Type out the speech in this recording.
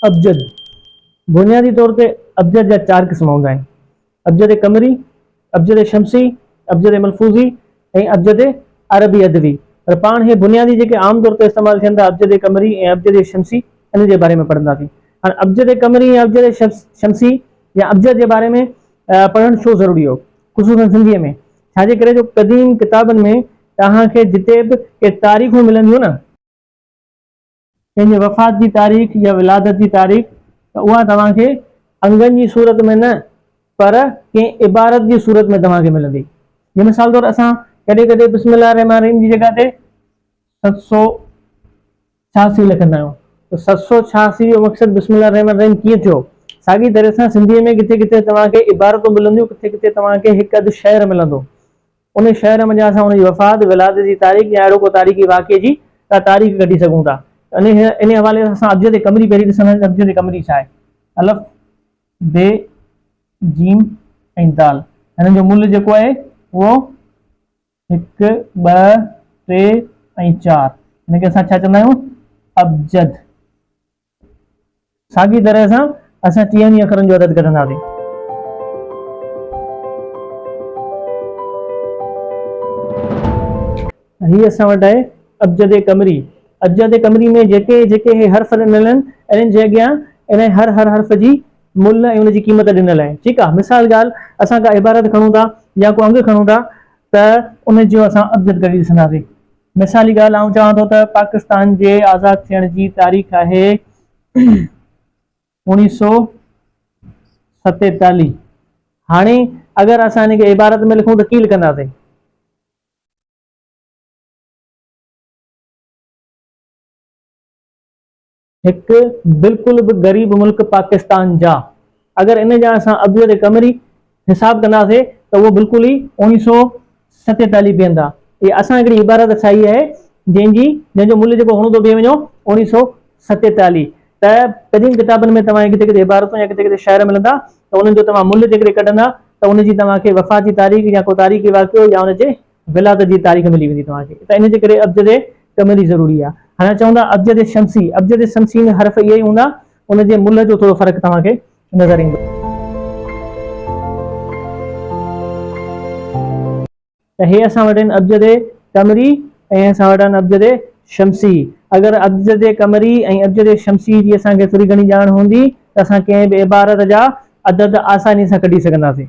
अबजद बुनियादी तौर पे अबजद जा 4 क़िस्म हूंदा आहिनि। अबजद कमरी, अबजद शमसी, अबजद मलफूज़ी ऐं अबजद अरबी अदबी। पर पाण हे बुनियादी जेके आम तौर ते इस्तेमालु थियनि था अबजद कमरी ऐं अबजद शमसी, इन जे बारे में पढ़ंदासीं। हाणे अबजद कमरी ऐं अबजद शमसी या अबजद जे बारे में पढ़णु छो ज़रूरी हो, ख़ुसूसन सिंधीअ में? छाजे करे जो क़दीम किताबनि में तव्हांखे जिते बि के तारीख़ूं मिलंदियूं न, कंहिंजे वफ़ात जी तारीख़ या विलादत जी तारीख़, त उहा तव्हांखे अंगनि जी सूरत में न पर कंहिं इबारत जी सूरत में तव्हांखे मिलंदी। जीअं मिसाल तौरु असां कॾहिं कॾहिं बिस्मिल्लाह रहमान रहीम जी जॻह ते 786 लिखंदा आहियूं। त 786 जो मक़सदु बिस्मिल्लाह रहमान रहीम कीअं थियो? साॻी तरह सां सिंधीअ में किथे किथे तव्हांखे इबारतूं मिलंदियूं, किथे किथे तव्हांखे हिकु अधु शेर मिलंदो। उन शेर में असां उनजी वफ़ात विलादत जी तारीख़ या अहिड़ो को तारीख़ी वाक़े जी तारीख़ कढी सघूं था। इन हवाले सां असां अबजद कमरी पहिरीं ॾिसंदासीं। अबजद कमरी छा आहे? अलफ़ बे जीम ऐं दाल, हिननि जो मुल्ह जेको आहे उहो 1 2 3 ऐं 4, हिनखे असां छा चवंदा आहियूं? अबजद। साॻी तरह सां असां 3 अखरनि जो अदद कढंदासीं। हीअ असां वटि आहे अबजद कमरी। अबजद कमरी में जेके जेके हे हर्फ़ ॾिनल आहिनि, इन्हनि जे अॻियां इन हर हर्फ़ जी मुल्ह ऐं उनजी क़ीमत ॾिनल आहे। ठीकु आहे। मिसाल ॻाल्हि, असां का इबारत खणूं था या को अंग खणूं था त उन जो असां अबजद कढी ॾिसंदासीं। मिसाली ॻाल्हि आउं चवां थो त पाकिस्तान जे आज़ादु थियण जी तारीख़ आहे 1947। हाणे अगरि असां हिनखे इबारत में लिखूं त कीअं लिखंदासीं? हिकु बिल्कुलु बि ग़रीब मुल्क पाकिस्तान जा, अगरि इन जा असां अबजद कमरी हिसाब कंदासीं त उहो बिल्कुलु ई 1947 बीहंदा। इहा असां हिकिड़ी इबारत ठाही आहे जंहिंजो मुल्ह जेको हुअणो थो बीहे वञो 1947। त क़दीम किताबनि में तव्हांखे किथे किथे इबारतूं या किथे किथे शाइर मिलंदा, त उन्हनि जो तव्हां मुल्ह जेकॾहिं कढंदा त उनजी तव्हांखे वफ़ात जी तारीख़ या को तारीख़ी वाक़ियो या उनजे विलादत जी तारीख़ मिली वेंदी तव्हांखे। त इन जे करे अबजद कमरी ज़रूरी आहे। हाणे चवंदा अबजद शमसी। अबजद शमसी में हर्फ़ इहे ई हूंदा, उनजे मुल्ह जो थोरो फ़र्क़ु तव्हांखे नज़र ईंदो। त हे असां वटि आहिनि अबजद कमरी ऐं असां वटि आहिनि अबजद शमसी। अगरि अबजद कमरी ऐं अबजद शमसी जी असांखे थोरी घणी ॼाण हूंदी त असां कंहिं बि इबारत जा अदद आसानी सां कढी सघंदासीं।